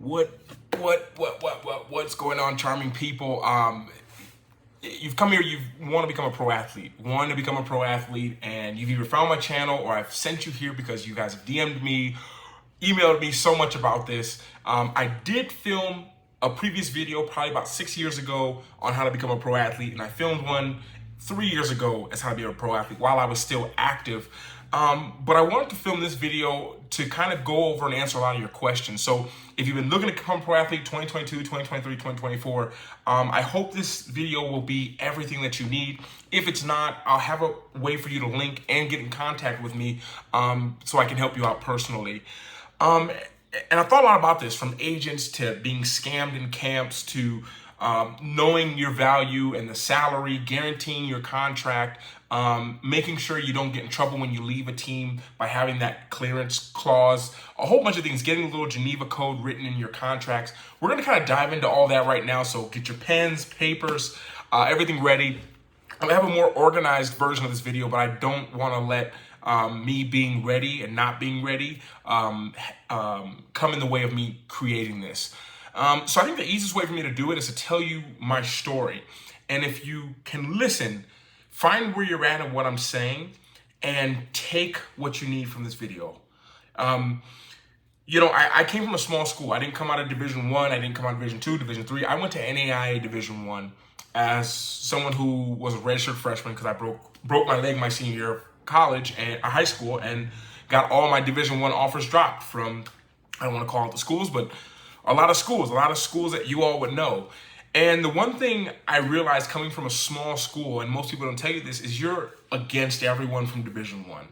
What's going on, charming people? You've come here, you want to become a pro athlete, and you've either found my channel or I've sent you here because you guys have DM'd me, emailed me so much about this. I did film a previous video probably about 6 years ago on how to become a pro athlete, and I filmed one 3 years ago as how to be a pro athlete while I was still active. But I wanted to film this video to kind of go over and answer a lot of your questions. So if you've been looking to become a pro athlete 2022, 2023, 2024, I hope this video will be everything that you need. If it's not, I'll have a way for you to link and get in contact with me so I can help you out personally. And I thought a lot about this, from agents to being scammed in camps to knowing your value and the salary, guaranteeing your contract, making sure you don't get in trouble when you leave a team by having that clearance clause, a whole bunch of things, getting a little Geneva code written in your contracts. We're going to kind of dive into all that right now. So get your pens, papers, everything ready. I'm going to have a more organized version of this video, but I don't want to let me being ready and not being ready come in the way of me creating this. So I think the easiest way for me to do it is to tell you my story. And if you can listen, find where you're at and what I'm saying, and take what you need from this video. I came from a small school. I didn't come out of Division I. I didn't come out of Division II, Division III. I went to NAIA Division I as someone who was a redshirt freshman because I broke my leg my senior year of college and high school, and got all my Division I offers dropped from, I don't want to call it the schools, but a lot of schools that you all would know. And the one thing I realized coming from a small school, and most people don't tell you this, is you're against everyone from Division I.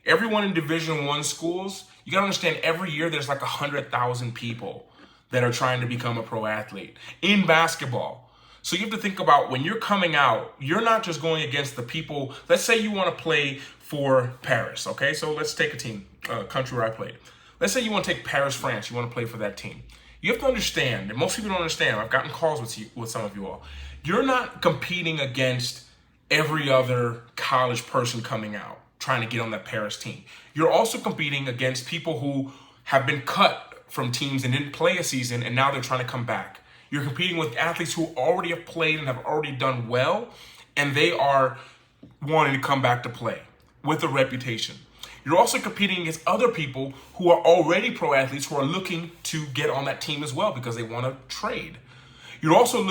Everyone in Division I schools, you gotta understand, every year there's like 100,000 people that are trying to become a pro athlete in basketball. So you have to think about, when you're coming out, you're not just going against the people. Let's say you want to play for Paris, okay? So let's take a team, country where I played. Let's say you want to take Paris, France. You want to play for that team. You have to understand, and most people don't understand, I've gotten calls with some of you all, you're not competing against every other college person coming out trying to get on that Paris team. You're also competing against people who have been cut from teams and didn't play a season, and now they're trying to come back. You're competing with athletes who already have played and have already done well, and they are wanting to come back to play with a reputation. You're also competing against other people who are already pro athletes who are looking to get on that team as well because they want to trade. You're also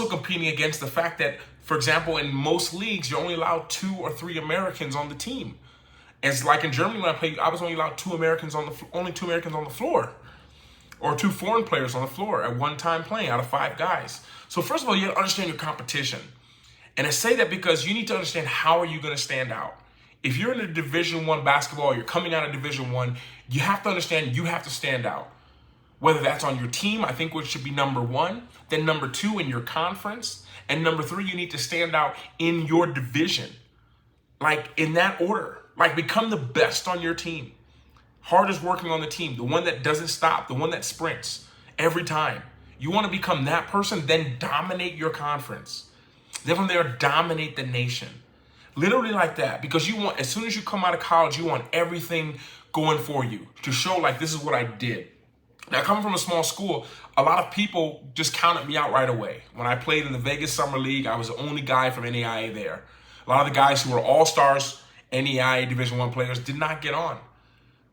competing against the fact that, for example, in most leagues, you're only allowed 2 or 3 Americans on the team. It's like in Germany when I played, I was only allowed 2 Americans on the floor, or 2 foreign players on the floor at one time playing out of 5 guys. So first of all, you have to understand your competition. And I say that because you need to understand, how are you going to stand out? If you're in a Division I basketball, you're coming out of Division I, you have to understand you have to stand out. Whether that's on your team, I think, which should be number 1, then number 2 in your conference, and number 3, you need to stand out in your division. Like, in that order. Like, become the best on your team. Hardest working on the team, the one that doesn't stop, the one that sprints every time. You want to become that person, then dominate your conference. Then from there, dominate the nation. Literally like that, because you want, as soon as you come out of college, you want everything going for you to show, like, this is what I did. Now, coming from a small school, a lot of people just counted me out right away. When I played in the Vegas Summer League, I was the only guy from NAIA there. A lot of the guys who were all-stars, NAIA Division I players, did not get on.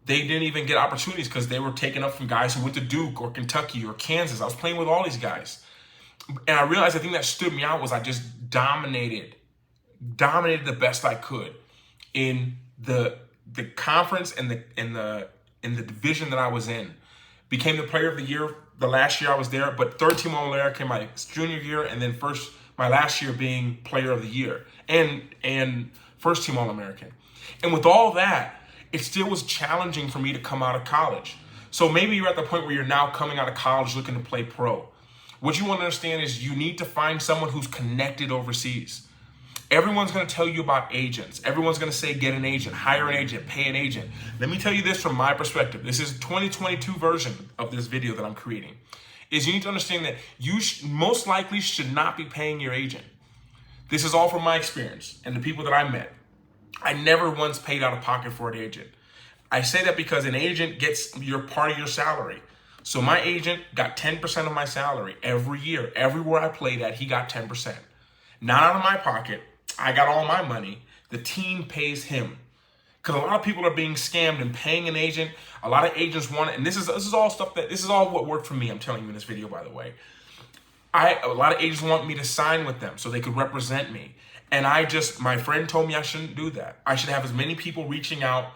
They didn't even get opportunities because they were taken up from guys who went to Duke or Kentucky or Kansas. I was playing with all these guys. And I realized the thing that stood me out was I just dominated the best I could in the conference and the division that I was in. Became the player of the year the last year I was there, but 3rd team All-American my junior year, and then my last year being player of the year and 1st team All-American. And with all that, it still was challenging for me to come out of college. So maybe you're at the point where you're now coming out of college looking to play pro. What you want to understand is you need to find someone who's connected overseas. Everyone's going to tell you about agents. Everyone's going to say, get an agent, hire an agent, pay an agent. Let me tell you this from my perspective. This is a 2022 version of this video that I'm creating. Is you need to understand that you most likely should not be paying your agent. This is all from my experience and the people that I met. I never once paid out of pocket for an agent. I say that because an agent gets your part of your salary. So my agent got 10% of my salary every year. Everywhere I played at, he got 10%. Not out of my pocket. I got all my money. The team pays him. Because a lot of people are being scammed and paying an agent. A lot of agents want it. And this is all what worked for me. I'm telling you in this video, by the way. A lot of agents want me to sign with them so they could represent me. And my friend told me I shouldn't do that. I should have as many people reaching out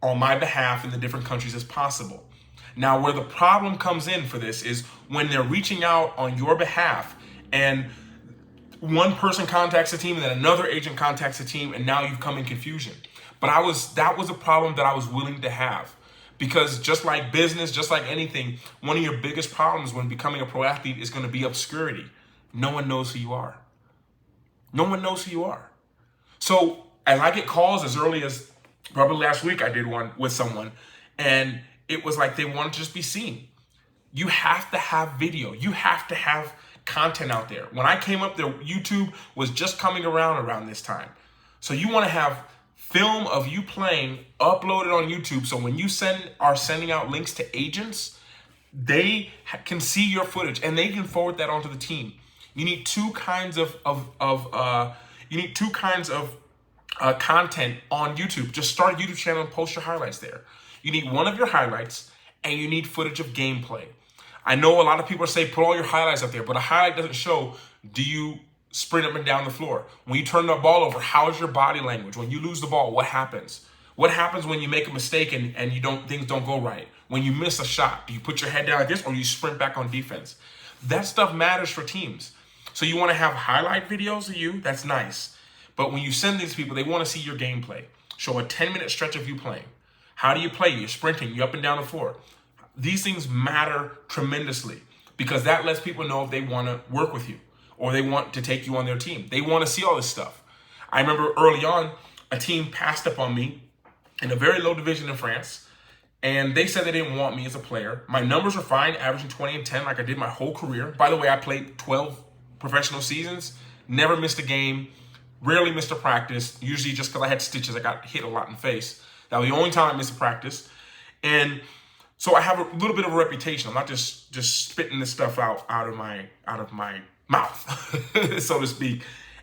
on my behalf in the different countries as possible. Now, where the problem comes in for this is when they're reaching out on your behalf and one person contacts the team and then another agent contacts the team, and now you've come in confusion. But that was a problem that I was willing to have, because just like business, just like anything, one of your biggest problems when becoming a pro athlete is going to be obscurity. No one knows who you are. No one knows who you are. So as I get calls as early as probably last week, I did one with someone, and it was like they want to just be seen. You have to have video. You have to have content out there. When I came up there, YouTube was just coming around this time. So you want to have film of you playing uploaded on YouTube. So when you are sending out links to agents, they can see your footage and they can forward that onto the team. You need two kinds of content on YouTube. Just start a YouTube channel and post your highlights there. You need one of your highlights and you need footage of gameplay. I know a lot of people say put all your highlights up there, but a highlight doesn't show, do you sprint up and down the floor? When you turn the ball over, how is your body language? When you lose the ball, what happens? What happens when you make a mistake and things don't go right? When you miss a shot, do you put your head down like this or do you sprint back on defense? That stuff matters for teams. So you want to have highlight videos of you, that's nice. But when you send these people, they want to see your gameplay. Show a 10-minute stretch of you playing. How do you play? You're sprinting, you're up and down the floor. These things matter tremendously because that lets people know if they want to work with you or they want to take you on their team. They want to see all this stuff. I remember early on, a team passed up on me in a very low division in France, and they said they didn't want me as a player. My numbers were fine, averaging 20 and 10 like I did my whole career. By the way, I played 12 professional seasons, never missed a game, rarely missed a practice, usually just because I had stitches. I got hit a lot in the face. That was the only time I missed a practice. And so I have a little bit of a reputation. I'm not just spitting this stuff out of my mouth, so to speak.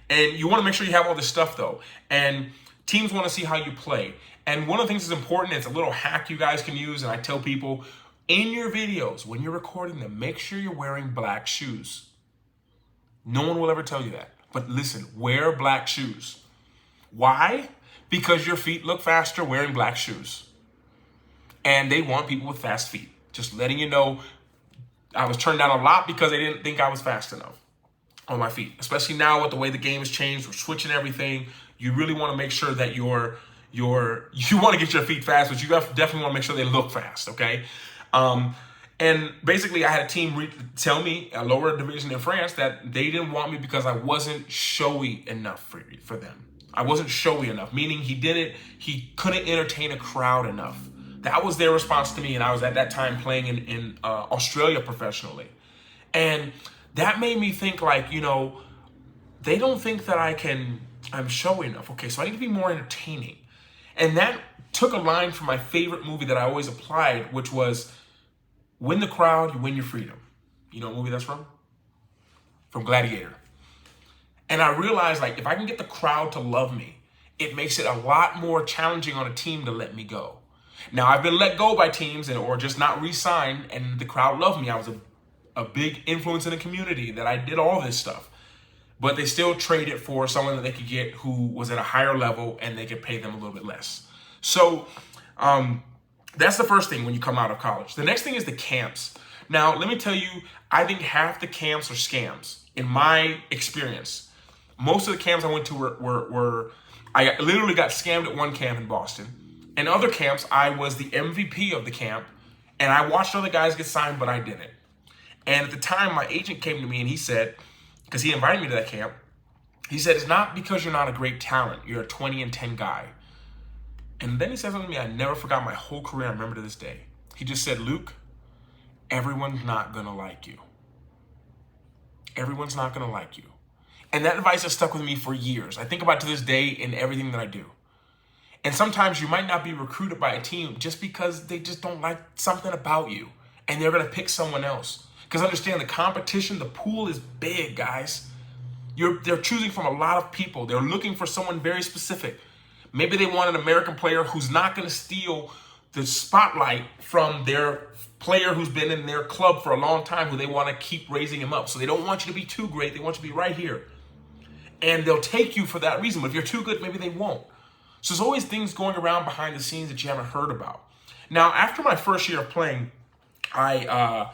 And you want to make sure you have all this stuff though. And teams want to see how you play. And one of the things that's important, it's a little hack you guys can use. And I tell people in your videos, when you're recording them, make sure you're wearing black shoes. No one will ever tell you that. But listen, wear black shoes. Why? Because your feet look faster wearing black shoes. And they want people with fast feet. Just letting you know, I was turned down a lot because they didn't think I was fast enough on my feet. Especially now with the way the game has changed, we're switching everything. You really want to make sure that you want to get your feet fast, but you definitely want to make sure they look fast, okay? And basically I had a team tell me, a lower division in France, that they didn't want me because I wasn't showy enough for them. I wasn't showy enough, meaning he couldn't entertain a crowd enough. That was their response to me, and I was at that time playing in Australia professionally. And that made me think like, they don't think that I'm showy enough. Okay, so I need to be more entertaining. And that took a line from my favorite movie that I always applied, which was, win the crowd, you win your freedom. You know what movie that's from? From Gladiator. And I realized, like, if I can get the crowd to love me, it makes it a lot more challenging on a team to let me go. Now, I've been let go by teams or just not re-signed, and the crowd loved me. I was a big influence in the community, that I did all this stuff. But they still traded for someone that they could get who was at a higher level and they could pay them a little bit less. So that's the first thing when you come out of college. The next thing is the camps. Now, let me tell you, I think half the camps are scams. In my experience, most of the camps I went to were I literally got scammed at one camp in Boston. In other camps, I was the MVP of the camp, and I watched other guys get signed, but I didn't. And at the time, my agent came to me and he said, because he invited me to that camp, he said, it's not because you're not a great talent. You're a 20 and 10 guy. And then he said something to me I never forgot my whole career. I remember to this day. He just said, Luke, everyone's not going to like you. Everyone's not going to like you. And that advice has stuck with me for years. I think about it to this day in everything that I do. And sometimes you might not be recruited by a team just because they just don't like something about you. and they're going to pick someone else. Because understand, the competition, the pool is big, guys. They're choosing from a lot of people. They're looking for someone very specific. Maybe they want an American player who's not going to steal the spotlight from their player who's been in their club for a long time, who they want to keep raising him up. So they don't want you to be too great. They want you to be right here. And they'll take you for that reason. But if you're too good, maybe they won't. So there's always things going around behind the scenes that you haven't heard about. Now, after my first year of playing, I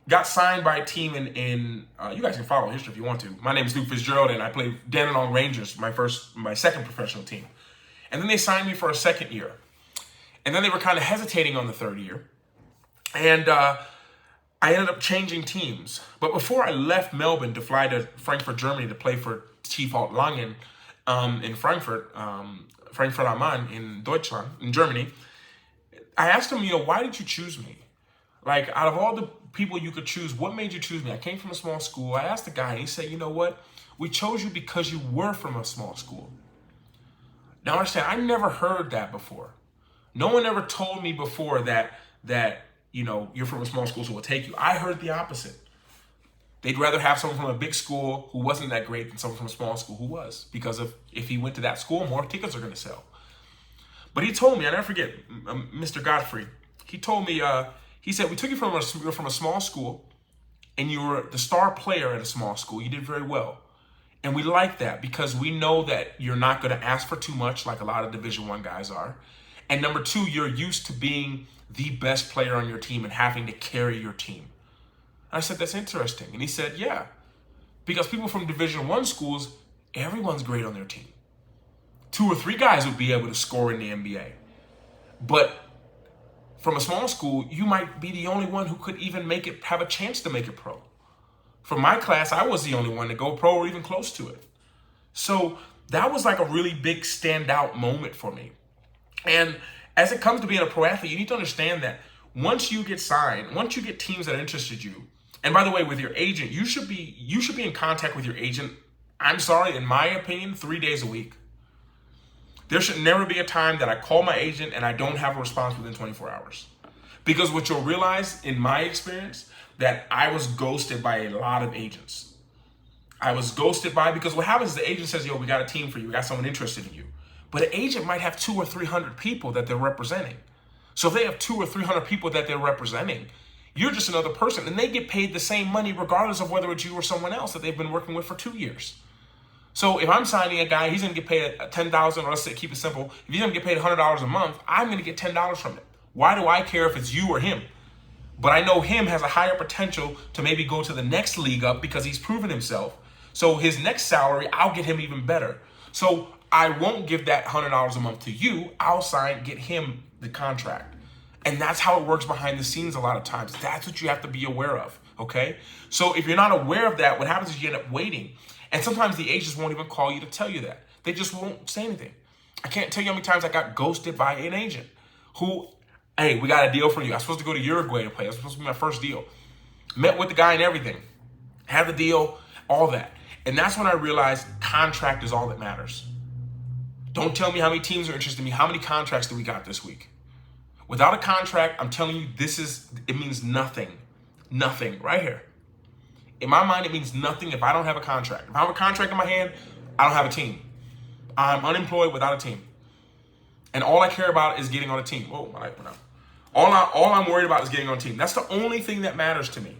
got signed by a team in you guys can follow history if you want to. My name is Lukelifecharms, and I played Dandenong Rangers, my second professional team. And then they signed me for a second year. And then they were kind of hesitating on the third year. And I ended up changing teams. But before I left Melbourne to fly to Frankfurt, Germany to play for TV Langen in Frankfurt, Frankfurt am Main in Deutschland, in Germany, I asked him, why did you choose me? Like, out of all the people you could choose, what made you choose me? I came from a small school. I asked the guy, and he said, you know what? We chose you because you were from a small school. Now, understand, I never heard that before. No one ever told me before that you're from a small school, so we'll take you. I heard the opposite. They'd rather have someone from a big school who wasn't that great than someone from a small school who was. Because if he went to that school, more tickets are going to sell. But he told me, I never forget, Mr. Godfrey, he told me, he said, we took you from a small school, and you were the star player at a small school. You did very well. And we like that because we know that you're not going to ask for too much like a lot of Division I guys are. And number two, you're used to being the best player on your team and having to carry your team. I said, that's interesting. And he said, yeah, because people from Division I schools, everyone's great on their team. 2 or 3 guys would be able to score in the NBA. But from a small school, you might be the only one who could even have a chance to make it pro. For my class, I was the only one to go pro or even close to it. So that was like a really big standout moment for me. And as it comes to being a pro athlete, you need to understand that once you get signed, once you get teams that are interested in you, and by the way, with your agent, you should be in contact with your agent, I'm sorry, in my opinion, 3 days a week. There should never be a time that I call my agent and I don't have a response within 24 hours. Because what you'll realize, in my experience, that I was ghosted by a lot of agents. I was ghosted because what happens is the agent says, we got a team for you. We got someone interested in you. But an agent might have 200 or 300 people that they're representing. So if they have 200 or 300 people that they're representing, you're just another person. And they get paid the same money regardless of whether it's you or someone else that they've been working with for 2 years. So if I'm signing a guy, he's going to get paid $10,000, or let's say, keep it simple. If he's going to get paid $100 a month, I'm going to get $10 from it. Why do I care if it's you or him? But I know him has a higher potential to maybe go to the next league up because he's proven himself. So his next salary, I'll get him even better. So I won't give that $100 a month to you. I'll get him the contract. And that's how it works behind the scenes a lot of times. That's what you have to be aware of, okay? So if you're not aware of that, what happens is you end up waiting. And sometimes the agents won't even call you to tell you that. They just won't say anything. I can't tell you how many times I got ghosted by an agent who, hey, we got a deal for you. I was supposed to go to Uruguay to play. It was supposed to be my first deal. Met with the guy and everything. Had the deal, all that. And that's when I realized contract is all that matters. Don't tell me how many teams are interested in me. How many contracts do we got this week? Without a contract, I'm telling you, it means nothing. Nothing, right here. In my mind, it means nothing if I don't have a contract. If I have a contract in my hand, I don't have a team. I'm unemployed without a team. And all I care about is getting on a team. Whoa, my light went out. All I'm worried about is getting on a team. That's the only thing that matters to me.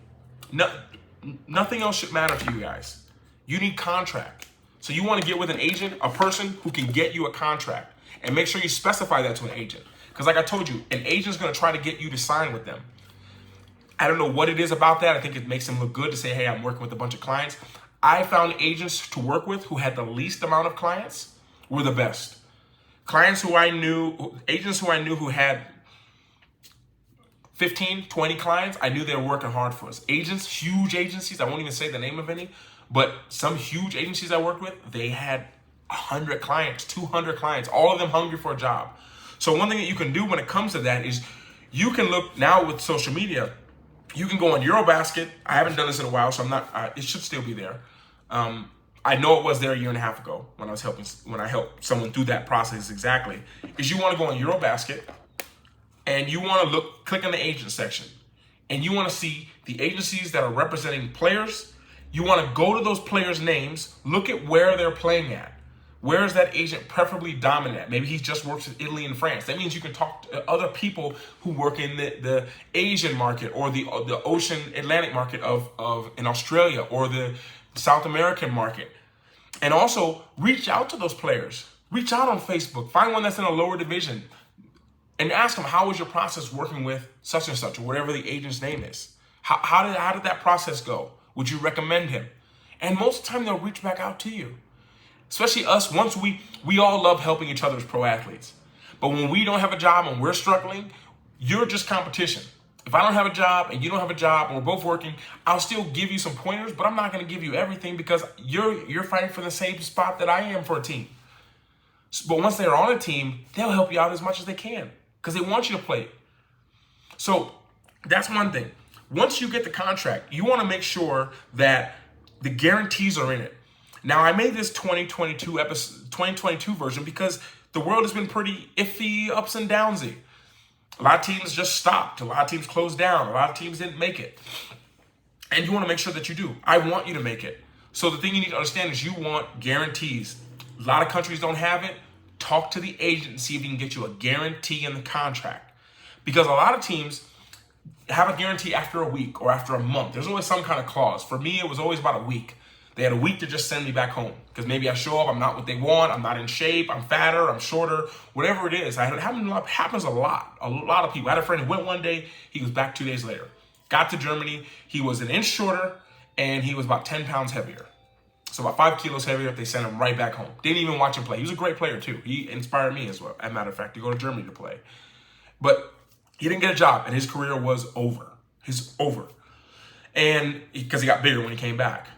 Nothing else should matter to you guys. You need contract. So you want to get with an agent, a person who can get you a contract. And make sure you specify that to an agent. Because like I told you, an agent's going to try to get you to sign with them. I don't know what it is about that. I think it makes them look good to say, hey, I'm working with a bunch of clients. I found agents to work with who had the least amount of clients were the best. Agents who I knew who had 15, 20 clients, I knew they were working hard for us. Agents, huge agencies, I won't even say the name of any, but some huge agencies I worked with, they had 100 clients, 200 clients, all of them hungry for a job. So one thing that you can do when it comes to that is you can look now with social media. You can go on Eurobasket. I haven't done this in a while, so I'm not. It should still be there. I know it was there a year and a half ago when I helped someone through that process exactly. Is you want to go on Eurobasket and you want to look click on the agent section, and you want to see the agencies that are representing players. You want to go to those players' names, look at where they're playing at. Where is that agent preferably dominant at? Maybe he just works in Italy and France. That means you can talk to other people who work in the Asian market or the Ocean Atlantic market of in Australia or the South American market. And also reach out to those players. Reach out on Facebook. Find one that's in a lower division and ask them, how was your process working with such and such or whatever the agent's name is? How did that process go? Would you recommend him? And most of the time they'll reach back out to you. Especially us, once we all love helping each other as pro athletes. But when we don't have a job and we're struggling, you're just competition. If I don't have a job and you don't have a job and we're both working, I'll still give you some pointers, but I'm not going to give you everything because you're fighting for the same spot that I am for a team. But once they're on a team, they'll help you out as much as they can because they want you to play. So that's one thing. Once you get the contract, you want to make sure that the guarantees are in it. Now, I made this 2022 version because the world has been pretty iffy, ups and downsy. A lot of teams just stopped. A lot of teams closed down. A lot of teams didn't make it. And you want to make sure that you do. I want you to make it. So the thing you need to understand is you want guarantees. A lot of countries don't have it. Talk to the agent and see if you can get you a guarantee in the contract. Because a lot of teams have a guarantee after a week or after a month. There's always some kind of clause. For me, it was always about a week. They had a week to just send me back home because maybe I show up, I'm not what they want, I'm not in shape, I'm fatter, I'm shorter, whatever it is. It happens a lot of people. I had a friend who went one day, he was back 2 days later. Got to Germany, he was an inch shorter and he was about 10 pounds heavier. So about 5 kilos heavier, they sent him right back home. Didn't even watch him play. He was a great player too. He inspired me as well, as a matter of fact, to go to Germany to play. But he didn't get a job and his career was over. And because he got bigger when he came back.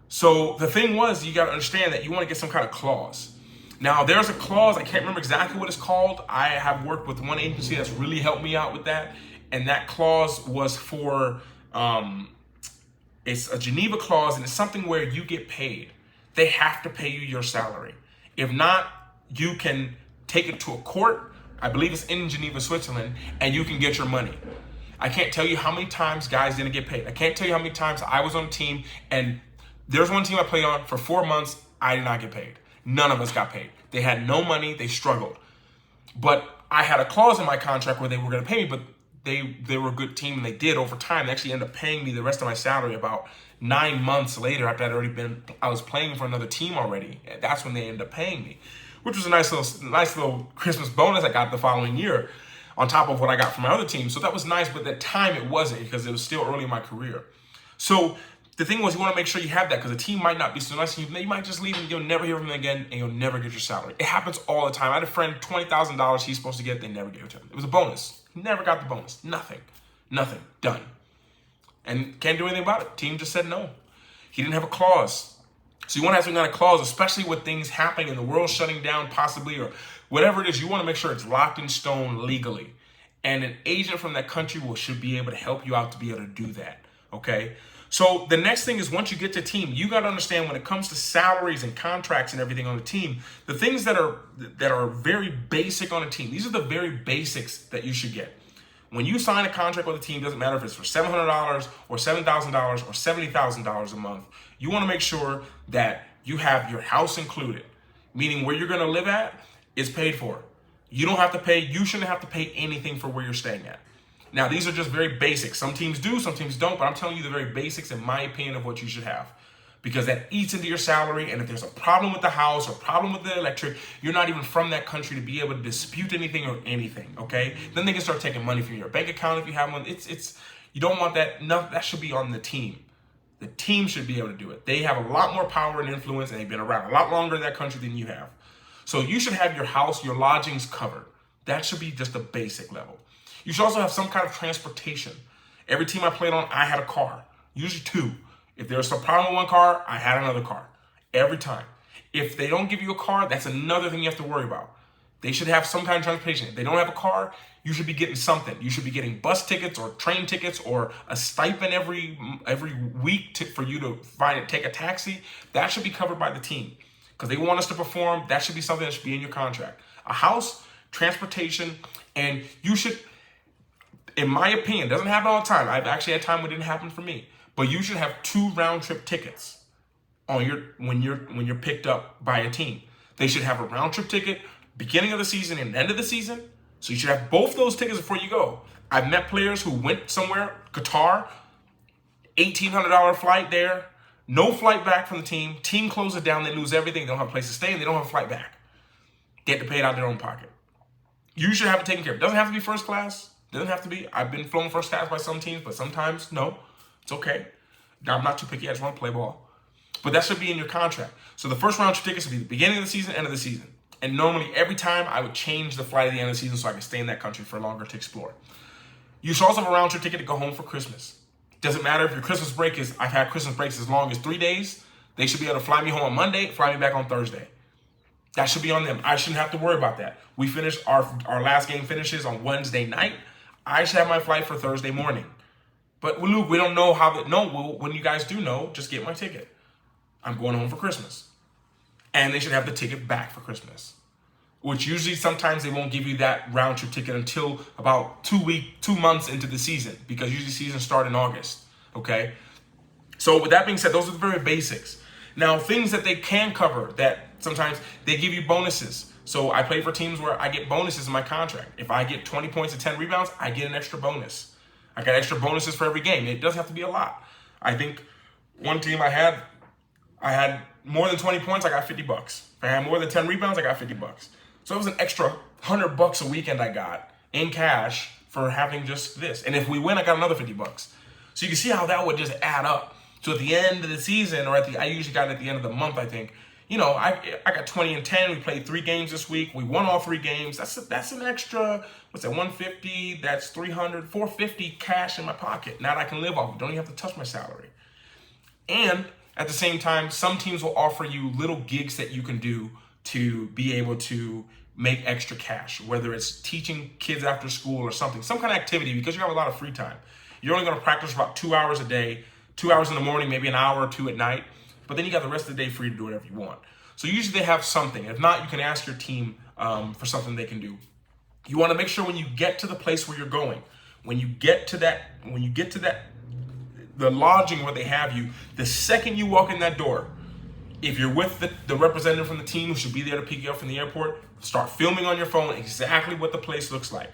So the thing was, you got to understand that you want to get some kind of clause. Now, there's a clause, I can't remember exactly what it's called. I have worked with one agency that's really helped me out with that. And that clause was for, it's a Geneva clause, and it's something where you get paid. They have to pay you your salary. If not, you can take it to a court. I believe it's in Geneva, Switzerland, and you can get your money. I can't tell you how many times guys didn't get paid. I can't tell you how many times I was on a team and there's one team I played on for 4 months. I did not get paid. None of us got paid. They had no money. They struggled. But I had a clause in my contract where they were going to pay me, but they were a good team and they did over time. They actually ended up paying me the rest of my salary about 9 months later after I was playing for another team already. That's when they ended up paying me, which was a nice little Christmas bonus I got the following year on top of what I got from my other team. So that was nice, but at that time it wasn't because it was still early in my career. So the thing was, you want to make sure you have that because the team might not be so nice. You might just leave and you'll never hear from them again and you'll never get your salary. It happens all the time. I had a friend, $20,000 he's supposed to get. They never gave it to him. It was a bonus. He never got the bonus. Nothing. Done. And can't do anything about it. Team just said no. He didn't have a clause. So you want to have some kind of clause, especially with things happening and the world shutting down possibly or whatever it is. You want to make sure it's locked in stone legally. And an agent from that country should be able to help you out to be able to do that. Okay? So the next thing is once you get to team, you got to understand when it comes to salaries and contracts and everything on the team, the things that are very basic on a team, these are the very basics that you should get. When you sign a contract with a team, doesn't matter if it's for $700 or $7,000 or $70,000 a month, you want to make sure that you have your house included, meaning where you're going to live at is paid for. You shouldn't have to pay anything for where you're staying at. Now, these are just very basic. Some teams do, some teams don't, but I'm telling you the very basics, in my opinion, of what you should have. Because that eats into your salary, and if there's a problem with the house or problem with the electric, you're not even from that country to be able to dispute anything or anything, okay? Then they can start taking money from your bank account if you have one. You don't want that. No, that should be on the team. The team should be able to do it. They have a lot more power and influence, and they've been around a lot longer in that country than you have. So you should have your house, your lodgings covered. That should be just a basic level. You should also have some kind of transportation. Every team I played on, I had a car, usually 2. If there was some problem with one car, I had another car, every time. If they don't give you a car, that's another thing you have to worry about. They should have some kind of transportation. If they don't have a car, you should be getting something. You should be getting bus tickets or train tickets or a stipend every week for you to take a taxi. That should be covered by the team because they want us to perform. That should be something that should be in your contract. A house, transportation, and you should... in my opinion, it doesn't happen all the time. I've actually had time when it didn't happen for me. But you should have 2 round-trip tickets on when you're picked up by a team. They should have a round-trip ticket beginning of the season and end of the season. So you should have both those tickets before you go. I've met players who went somewhere, Qatar, $1,800 flight there, no flight back from the team. Team closes down, they lose everything. They don't have a place to stay, and they don't have a flight back. They have to pay it out of their own pocket. You should have it taken care of. It doesn't have to be first class. It doesn't have to be. I've been flown first class by some teams, but sometimes, no. It's okay. I'm not too picky. I just want to play ball. But that should be in your contract. So the first round trip tickets would be the beginning of the season, end of the season. And normally every time I would change the flight at the end of the season so I could stay in that country for longer to explore. You should also have a round trip ticket to go home for Christmas. Doesn't matter if your Christmas break is, I've had Christmas breaks as long as 3 days. They should be able to fly me home on Monday, fly me back on Thursday. That should be on them. I shouldn't have to worry about that. We finished, our last game finishes on Wednesday night. I should have my flight for Thursday morning. But Luke, we don't know how that, no, well, when you guys do know, just get my ticket. I'm going home for Christmas. And they should have the ticket back for Christmas. Which usually sometimes they won't give you that round trip ticket until about 2 months into the season, because usually seasons start in August. Okay. So with that being said, those are the very basics. Now, things that they can cover that sometimes they give you bonuses. So I play for teams where I get bonuses in my contract. If I get 20 points and 10 rebounds, I get an extra bonus. I got extra bonuses for every game. It doesn't have to be a lot. I think one team I had more than 20 points, I got $50. If I had more than 10 rebounds, I got $50. So it was an extra $100 a weekend I got in cash for having just this. And if we win, I got another $50. So you can see how that would just add up. So at the end of the season, or I usually got it at the end of the month, I think, you know, I got 20 and 10. We played 3 games this week. We won all 3 games. That's an extra, what's that, 150? That's 300, 450 cash in my pocket. Now that I can live off of. Don't even have to touch my salary. And at the same time, some teams will offer you little gigs that you can do to be able to make extra cash, whether it's teaching kids after school or something, some kind of activity, because you have a lot of free time. You're only going to practice for about 2 hours a day, 2 hours in the morning, maybe an hour or 2 at night, but then you got the rest of the day free to do whatever you want. So usually they have something. If not, you can ask your team for something they can do. You want to make sure when you get to the place where you're going, when you get to that, the lodging where they have you, the second you walk in that door, if you're with the representative from the team who should be there to pick you up from the airport, start filming on your phone exactly what the place looks like.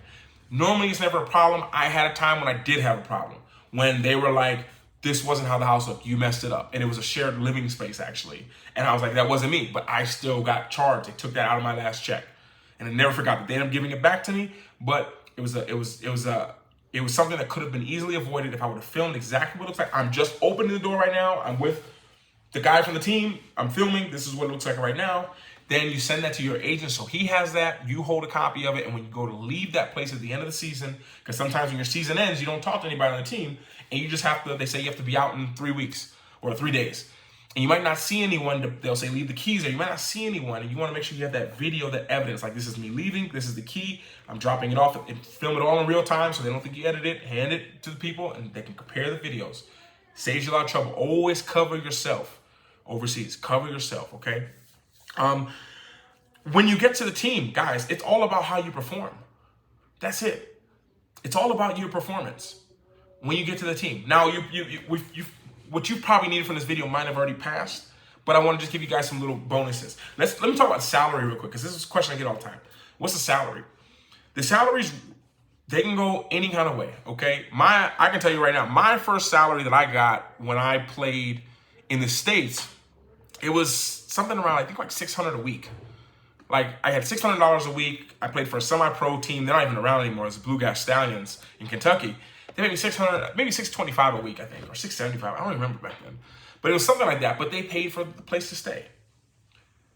Normally it's never a problem. I had a time when I did have a problem, when they were like, this wasn't how the house looked, you messed it up. And it was a shared living space actually. And I was like, that wasn't me, but I still got charged. They took that out of my last check. And I never forgot that. They ended up giving it back to me, but it was something that could have been easily avoided if I would have filmed exactly what it looks like. I'm just opening the door right now. I'm with the guy from the team, I'm filming, this is what it looks like right now. Then you send that to your agent so he has that, you hold a copy of it, and when you go to leave that place at the end of the season, because sometimes when your season ends, you don't talk to anybody on the team, and you just have to, they say you have to be out in 3 weeks or 3 days. And you might not see anyone, they'll say leave the keys there, you might not see anyone, and you want to make sure you have that video, that evidence, like this is me leaving, this is the key, I'm dropping it off, and film it all in real time so they don't think you edit it, hand it to the people, and they can compare the videos. Saves you a lot of trouble. Always cover yourself. Overseas, cover yourself, okay? When you get to the team, guys, it's all about how you perform. That's it. It's all about your performance when you get to the team. Now, what you probably needed from this video might have already passed, but I want to just give you guys some little bonuses. Let me talk about salary real quick, because this is a question I get all the time. What's the salary? The salaries, they can go any kind of way, okay? I can tell you right now, my first salary that I got when I played in the States, it was something around, I think like $600 a week. Like I had $600 a week. I played for a semi-pro team. They're not even around anymore. It's the Blue Gas Stallions in Kentucky. They paid me $600, maybe $625 a week, I think, or $675. I don't remember back then. But it was something like that. But they paid for the place to stay.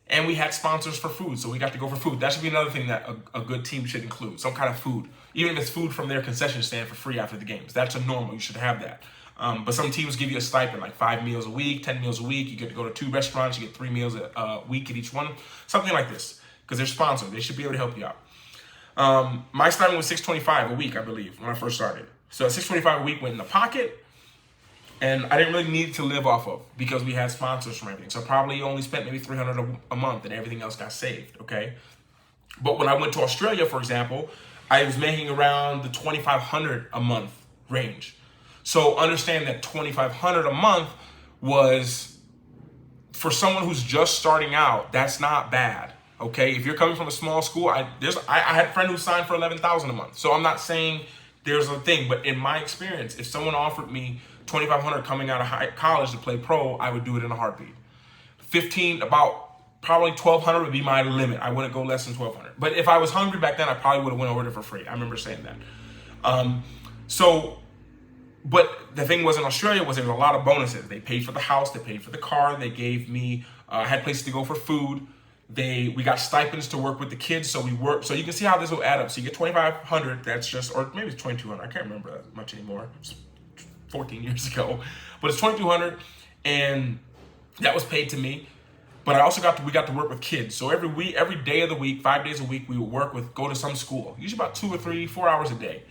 And we had sponsors for food, so we got to go for food. That should be another thing that a good team should include, some kind of food. Even if it's food from their concession stand for free after the games. That's a normal. You should have that. But some teams give you a stipend, like 5 meals a week, 10 meals a week. You get to go to 2 restaurants. You get 3 meals a week at each one. Something like this, because they're sponsored. They should be able to help you out. My stipend was $625 a week, I believe, when I first started. So $625 a week went in the pocket, and I didn't really need to live off of because we had sponsors from everything. So probably only spent maybe $300 a month, and everything else got saved, okay? But when I went to Australia, for example, I was making around the $2,500 a month range. So understand that $2,500 a month was, for someone who's just starting out, that's not bad. Okay, if you're coming from a small school, I had a friend who signed for $11,000 a month. So I'm not saying there's a thing, but in my experience, if someone offered me $2,500 coming out of college to play pro, I would do it in a heartbeat. Probably $1,200 would be my limit. I wouldn't go less than $1,200. But if I was hungry back then, I probably would have went over there for free. I remember saying that. But the thing was, in Australia was there was a lot of bonuses. They paid for the house, they paid for the car, they gave me, had places to go for food. We got stipends to work with the kids, so we worked. So you can see how this will add up. So you get $2,500. That's just, or maybe it's $2,200. I can't remember that much anymore. It was 14 years ago, but it's $2,200, and that was paid to me. But we got to work with kids. So every day of the week, 5 days a week, we would go to some school. Usually about 2 or 3, 4 hours a day.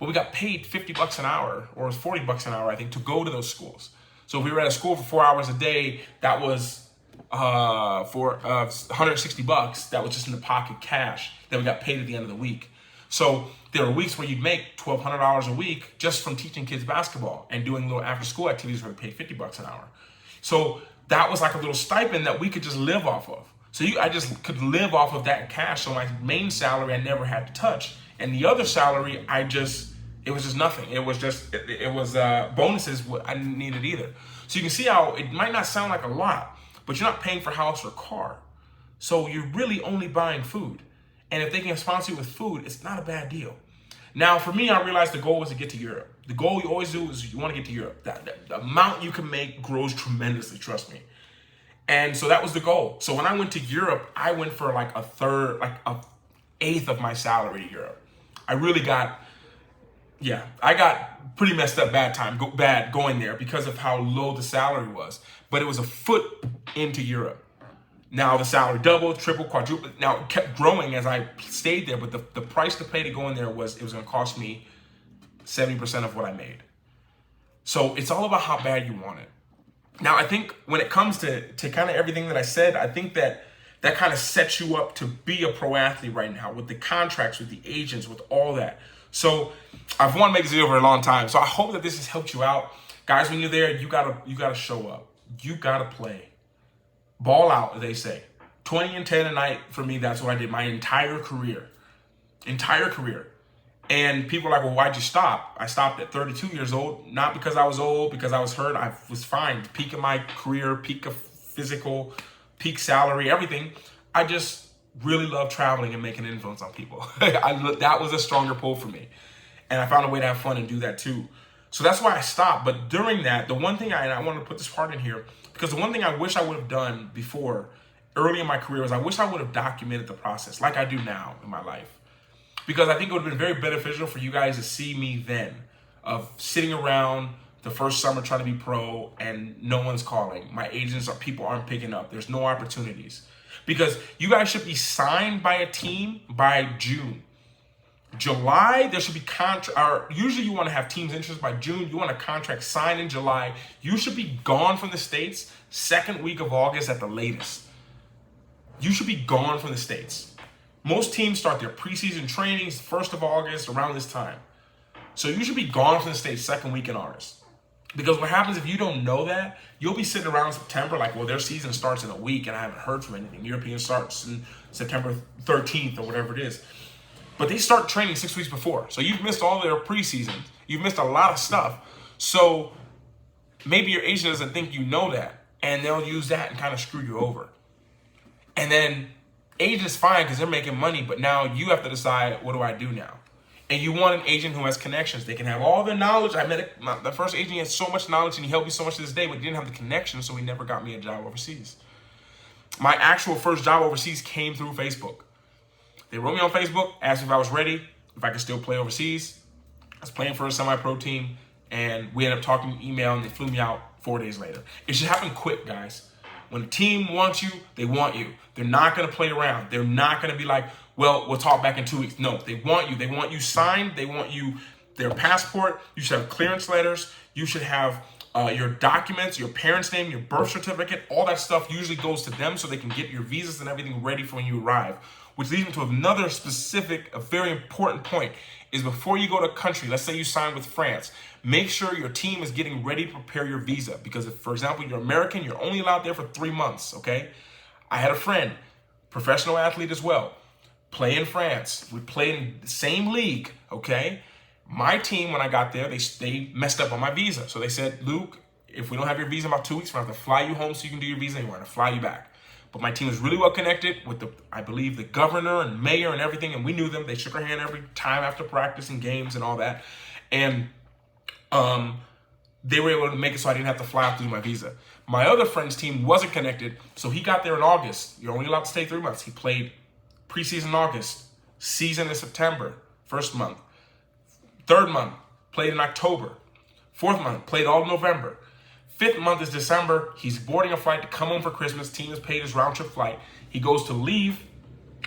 But we got paid $50 an hour, or $40 an hour, I think, to go to those schools. So if we were at a school for 4 hours a day, that was for $160. That was just in the pocket cash that we got paid at the end of the week. So there were weeks where you'd make $1,200 a week just from teaching kids basketball and doing little after school activities where we paid $50 an hour. So that was like a little stipend that we could just live off of. So I just could live off of that cash. So my main salary I never had to touch, and the other salary it was just nothing. It was bonuses I didn't need it either. So you can see how it might not sound like a lot, but you're not paying for house or car. So you're really only buying food. And if they can sponsor you with food, it's not a bad deal. Now, for me, I realized the goal was to get to Europe. The goal you always do is you want to get to Europe. The amount you can make grows tremendously, trust me. And so that was the goal. So when I went to Europe, I went for like an eighth of my salary to Europe. I got pretty messed up bad going there because of how low the salary was. But it was a foot into Europe. Now the salary doubled, tripled, quadrupled. Now it kept growing as I stayed there, but the price to pay to go in there was going to cost me 70% of what I made. So it's all about how bad you want it. Now I think when it comes to kind of everything that I said, I think that kind of sets you up to be a pro athlete right now with the contracts, with the agents, with all that. So I've wanted to make this video for a long time. So I hope that this has helped you out. Guys, when you're there, you gotta show up. You gotta play. Ball out, they say. 20 and 10 a night, for me, that's what I did my entire career. And people are like, well, why'd you stop? I stopped at 32 years old, not because I was old, because I was hurt. I was fine. Peak of my career, peak of physical, peak salary, everything. I just really love traveling and making an influence on people. That was a stronger pull for me. And I found a way to have fun and do that too. So that's why I stopped. But during that, the one thing I want to put this part in here, because the one thing I wish I would have done before, early in my career, was I wish I would have documented the process like I do now in my life. Because I think it would have been very beneficial for you guys to see me then, of sitting around the first summer trying to be pro and no one's calling. My agents or people aren't picking up. There's no opportunities. Because you guys should be signed by a team by June. July, there should be usually you want to have teams interested by June. You want a contract signed in July. You should be gone from the States second week of August at the latest. You should be gone from the States. Most teams start their preseason trainings 1st of August, around this time. So you should be gone from the States second week in August. Because what happens if you don't know that, you'll be sitting around in September like, well, their season starts in a week and I haven't heard from anything. European starts in September 13th or whatever it is. But they start training 6 weeks before. So you've missed all their preseason. You've missed a lot of stuff. So maybe your agent doesn't think you know that, and they'll use that and kind of screw you over. And then agent's fine because they're making money, but now you have to decide, what do I do now? And you want an agent who has connections. They can have all the knowledge. I met the first agent, he had so much knowledge and he helped me so much to this day, but he didn't have the connection, so he never got me a job overseas. My actual first job overseas came through Facebook. They wrote me on Facebook, asked me if I was ready, if I could still play overseas. I was playing for a semi-pro team, and we ended up talking email, and they flew me out 4 days later. It should happen quick, guys. When a team wants you, they want you. They're not going to play around. They're not going to be like, well, we'll talk back in 2 weeks. No, they want you. They want you signed. They want you, their passport. You should have clearance letters. You should have your documents, your parents' name, your birth certificate. All that stuff usually goes to them so they can get your visas and everything ready for when you arrive. which leads me to another specific, a very important point, is before you go to a country, let's say you sign with France, make sure your team is getting ready to prepare your visa. Because if, for example, you're American, you're only allowed there for 3 months, okay? I had a friend, professional athlete as well, play in France. We played in the same league, okay? My team, when I got there, they messed up on my visa. So they said, Luke, if we don't have your visa in about 2 weeks, we're going to have to fly you home so you can do your visa, and we're going to fly you back. But my team was really well connected with I believe the governor and mayor and everything, and we knew them. They shook our hand every time after practice and games and all that. And they were able to make it so I didn't have to fly out to do my visa. My other friend's team wasn't connected, so he got there in August. You're only allowed to stay 3 months. He played preseason in August, season in September, first month. Third month, played in October. Fourth month, played all November. Fifth month is December. He's boarding a flight to come home for Christmas. Team has paid his round trip flight. He goes to leave.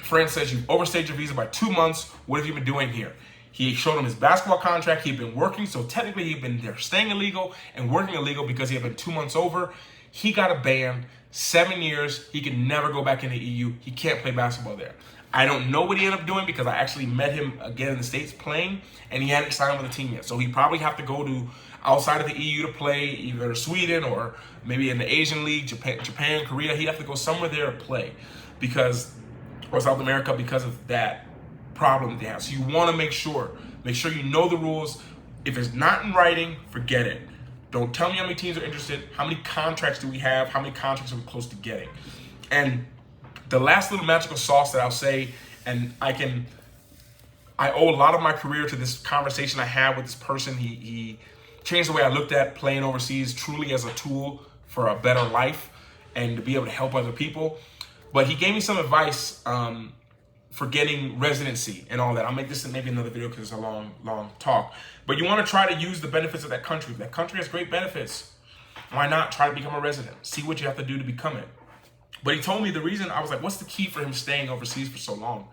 Friend says, you've overstayed your visa by 2 months. What have you been doing here? He showed him his basketball contract. He'd been working, so technically he'd been there staying illegal and working illegal because he had been 2 months over. He got a ban, 7 years. He can never go back in the EU. He can't play basketball there. I don't know what he ended up doing because I actually met him again in the States playing, and he hadn't signed with a team yet. So he probably have to go to outside of the EU to play, either Sweden or maybe in the Asian League, Japan, Korea. He'd have to go somewhere there to play or South America because of that problem that they have. So you want to make sure you know the rules. If it's not in writing, forget it. Don't tell me how many teams are interested. How many contracts do we have? How many contracts are we close to getting? And the last little magical sauce that I'll say, and I owe a lot of my career to this conversation I had with this person. He changed the way I looked at playing overseas truly as a tool for a better life and to be able to help other people. But he gave me some advice for getting residency and all that. I'll make this in maybe another video because it's a long talk. But you want to try to use the benefits of that country. If that country has great benefits, why not try to become a resident? See what you have to do to become it. But he told me the reason, I was like, what's the key for him staying overseas for so long?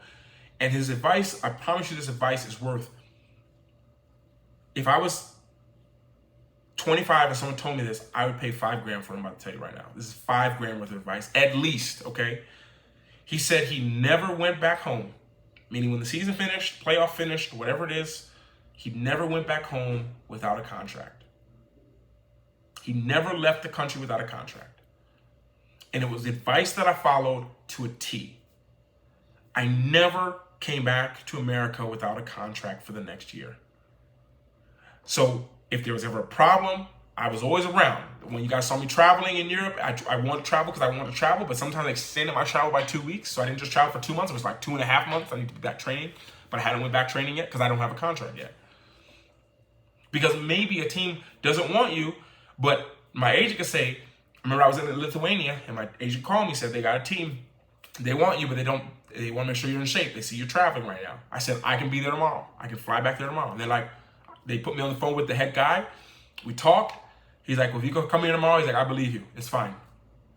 And his advice, I promise you this advice is worth, if I was 25 and someone told me this, I would pay $5 grand for him. I'm about to tell you right now. This is $5 grand worth of advice, at least, okay? He said he never went back home, meaning when the season finished, playoff finished, whatever it is, he never went back home without a contract. He never left the country without a contract. And it was advice that I followed to a T. I never came back to America without a contract for the next year. So if there was ever a problem, I was always around. When you guys saw me traveling in Europe, I wanted to travel because I wanted to travel, but sometimes I extended my travel by 2 weeks. So I didn't just travel for 2 months. It was like 2.5 months. I need to be back training, but I hadn't went back training yet because I don't have a contract yet. Because maybe a team doesn't want you, but my agent could say, I remember I was in Lithuania and my agent called me, said they got a team. They want you, but they want to make sure you're in shape. They see you're traveling right now. I said, I can be there tomorrow. I can fly back there tomorrow. And they're like, they put me on the phone with the head guy. We talked. He's like, well, if you can come here tomorrow, he's like, I believe you. It's fine.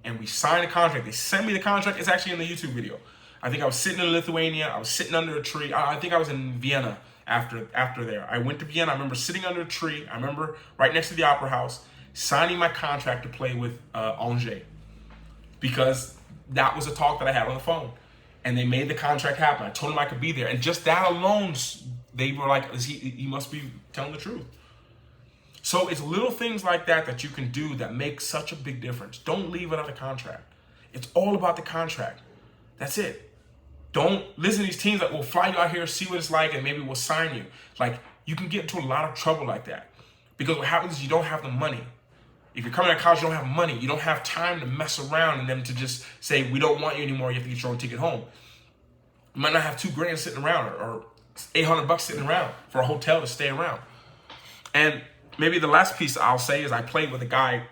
And we signed a contract. They sent me the contract. It's actually in the YouTube video. I think I was sitting in Lithuania. I was sitting under a tree. I think I was in Vienna after there. I went to Vienna. I remember sitting under a tree. I remember right next to the Opera House, signing my contract to play with Angers, because that was a talk that I had on the phone, and they made the contract happen. I told them I could be there, and just that alone, they were like, he must be telling the truth. So it's little things like that that you can do that make such a big difference. Don't leave without a contract. It's all about the contract. That's it. Don't listen to these teams that will fly you out here, see what it's like, and maybe we'll sign you. Like, you can get into a lot of trouble like that, because what happens is you don't have the money. If you're coming out of college, you don't have money. You don't have time to mess around and them to just say, we don't want you anymore. You have to get your own ticket home. You might not have $2 grand sitting around or $800 sitting around for a hotel to stay around. And maybe the last piece I'll say is I played with a guy,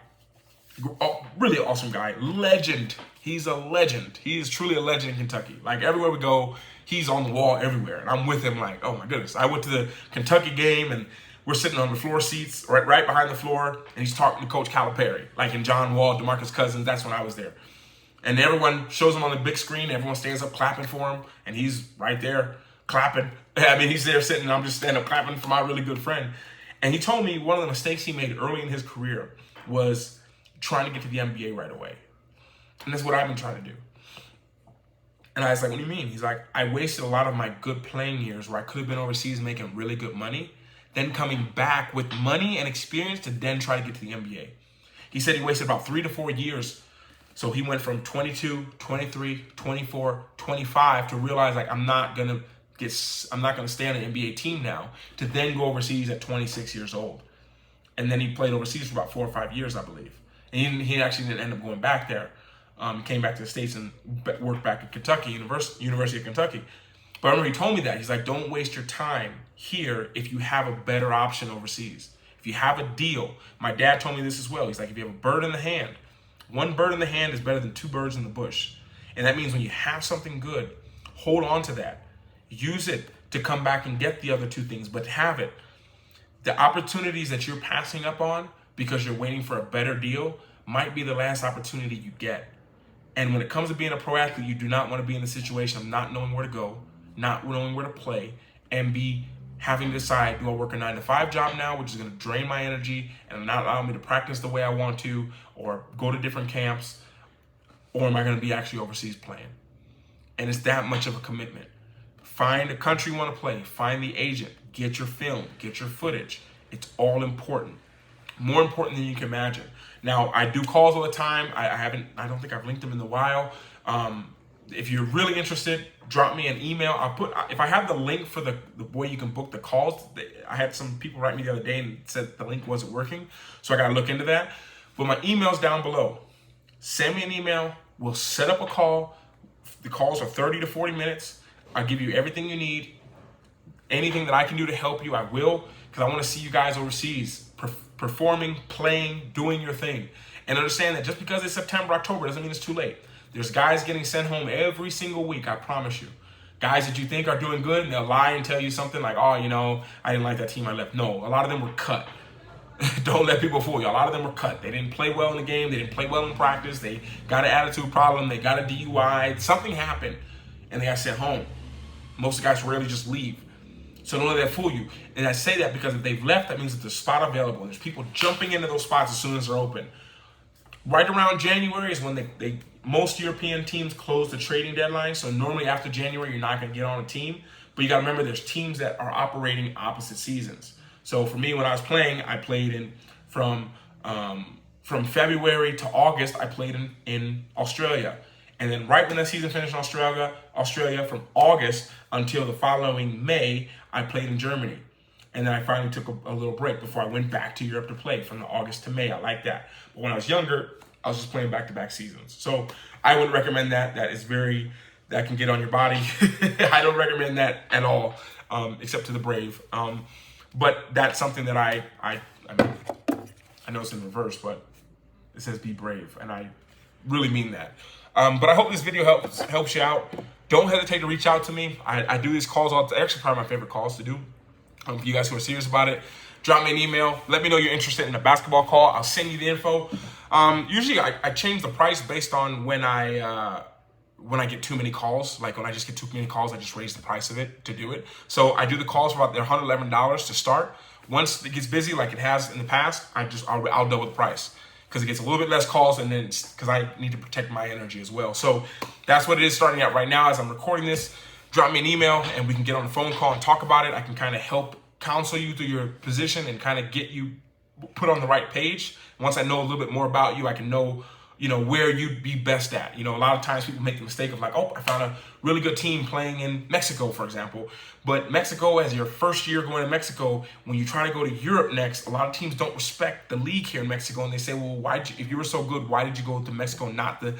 really awesome guy, legend. He's a legend. He is truly a legend in Kentucky. Like, everywhere we go, he's on the wall everywhere. And I'm with him like, oh my goodness. I went to the Kentucky game and we're sitting on the floor seats, right behind the floor, and he's talking to Coach Calipari, like in John Wall, DeMarcus Cousins. That's when I was there. And everyone shows him on the big screen. Everyone stands up clapping for him, and he's right there clapping. I mean, he's there sitting, and I'm just standing up clapping for my really good friend. And he told me one of the mistakes he made early in his career was trying to get to the NBA right away. And that's what I've been trying to do. And I was like, what do you mean? He's like, I wasted a lot of my good playing years where I could have been overseas making really good money, then coming back with money and experience to then try to get to the NBA. He said he wasted about 3 to 4 years. So he went from 22, 23, 24, 25 to realize like I'm not gonna stay on an NBA team now, to then go overseas at 26 years old. And then he played overseas for about 4 or 5 years, I believe. And he actually didn't end up going back there. Came back to the States and worked back at Kentucky, University of Kentucky. But I remember he told me that. He's like, don't waste your time here if you have a better option overseas. If you have a deal. My dad told me this as well. He's like, if you have a bird in the hand, one bird in the hand is better than 2 birds in the bush. And that means when you have something good, hold on to that. Use it to come back and get the other 2 things, but have it. The opportunities that you're passing up on because you're waiting for a better deal might be the last opportunity you get. And when it comes to being a pro athlete, you do not want to be in the situation of not knowing where to go, not knowing where to play, and be having to decide, do I work a 9-to-5 job now, which is going to drain my energy and not allow me to practice the way I want to, or go to different camps, or am I going to be actually overseas playing? And it's that much of a commitment. Find a country you want to play, find the agent, get your film, get your footage. It's all important. More important than you can imagine. Now, I do calls all the time. I don't think I've linked them in a while. If you're really interested, drop me an email. If I have the link for the way you can book the calls. I had some people write me the other day and said the link wasn't working. So I got to look into that. But my email's down below. Send me an email. We'll set up a call. The calls are 30 to 40 minutes. I'll give you everything you need. Anything that I can do to help you, I will. Because I want to see you guys overseas performing, playing, doing your thing. And understand that just because it's September, October doesn't mean it's too late. There's guys getting sent home every single week, I promise you. Guys that you think are doing good, and they'll lie and tell you something like, oh, I didn't like that team I left. No, a lot of them were cut. Don't let people fool you. A lot of them were cut. They didn't play well in the game. They didn't play well in practice. They got an attitude problem. They got a DUI. Something happened, and they got sent home. Most of the guys rarely just leave. So don't let that fool you. And I say that because if they've left, that means that there's a spot available. There's people jumping into those spots as soon as they're open. Right around January is when most European teams close the trading deadline. So normally after January, you're not going to get on a team. But you got to remember there's teams that are operating opposite seasons. So for me, when I was playing, I played from February to August, I played in Australia. And then right when the season finished in Australia from August until the following May, I played in Germany. And then I finally took a little break before I went back to Europe to play from the August to May. I like that. But when I was younger, I was just playing back-to-back seasons. So I would recommend that. That can get on your body. I don't recommend that at all, except to the brave. But that's something that I know it's in reverse, but it says be brave. And I really mean that. But I hope this video helps you out. Don't hesitate to reach out to me. I do these calls all. Actually, probably my favorite calls to do. For you guys who are serious about it, drop me an email. Let me know you're interested in a basketball call. I'll send you the info. Usually, I change the price based on when I get too many calls. Like when I just get too many calls, I just raise the price of it to do it. So I do the calls for about $111 to start. Once it gets busy, like it has in the past, I'll double the price. Because it gets a little bit less calls, and then because I need to protect my energy as well. So that's what it is starting out right now as I'm recording this. Drop me an email and we can get on a phone call and talk about it. I can kind of help counsel you through your position and kind of get you put on the right page. Once I know a little bit more about you, I can know where you'd be best at. A lot of times people make the mistake of like, oh, I found a really good team playing in Mexico, for example. But Mexico, as your first year going to Mexico, when you try to go to Europe next, a lot of teams don't respect the league here in Mexico. And they say, well, if you were so good, why did you go to Mexico, not the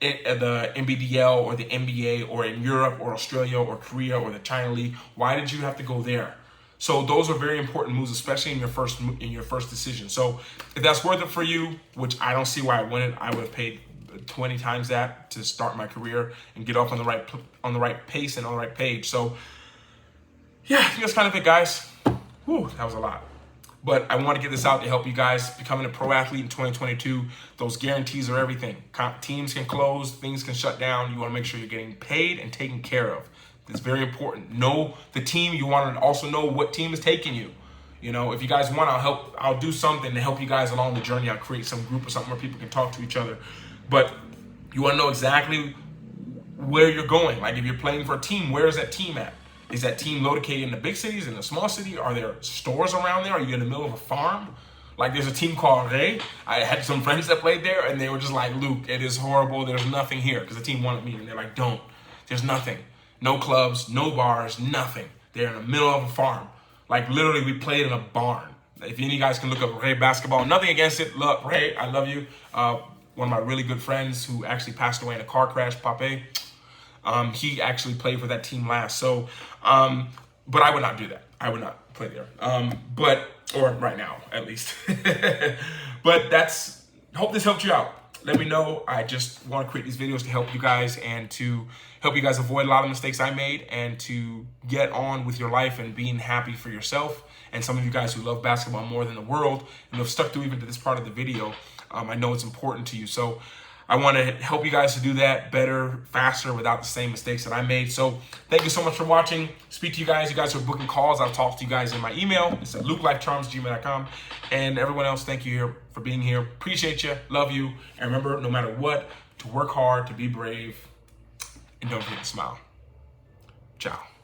NBDL or the NBA or in Europe or Australia or Korea or the China League? Why did you have to go there? So those are very important moves, especially in your first decision. So if that's worth it for you, which I don't see why I wouldn't, I would have paid 20 times that to start my career and get off on the right pace and on the right page. So yeah, I think that's kind of it, guys. Whew, that was a lot. But I want to get this out to help you guys becoming a pro athlete in 2022. Those guarantees are everything. Teams can close, things can shut down. You want to make sure you're getting paid and taken care of. It's very important. Know the team. You want to also know what team is taking you. If you guys want, I'll do something to help you guys along the journey. I'll create some group or something where people can talk to each other. But you want to know exactly where you're going. Like if you're playing for a team, where is that team at? Is that team located in the big cities, in the small city? Are there stores around there? Are you in the middle of a farm? Like there's a team called Ray. I had some friends that played there and they were just like, Luke, it is horrible. There's nothing here, because the team wanted me and they're like, don't. There's nothing. No clubs, no bars, nothing. They're in the middle of a farm. Like literally we played in a barn. If any of you guys can look up Ray basketball, nothing against it. Look, Ray, I love you. One of my really good friends who actually passed away in a car crash, Pape, he actually played for that team last. So, but I would not do that. I would not play there. Or right now, at least. But hope this helped you out. Let me know. I just want to create these videos to help you guys and to help you guys avoid a lot of mistakes I made and to get on with your life and being happy for yourself. And some of you guys who love basketball more than the world and have stuck through even to this part of the video, I know it's important to you. So I want to help you guys to do that better, faster, without the same mistakes that I made. So thank you so much for watching. Speak to you guys. You guys who are booking calls, I'll talk to you guys in my email. It's at lukelifecharms@gmail.com. And everyone else, thank you here for being here. Appreciate you. Love you. And remember, no matter what, to work hard, to be brave, and don't forget to smile. Ciao.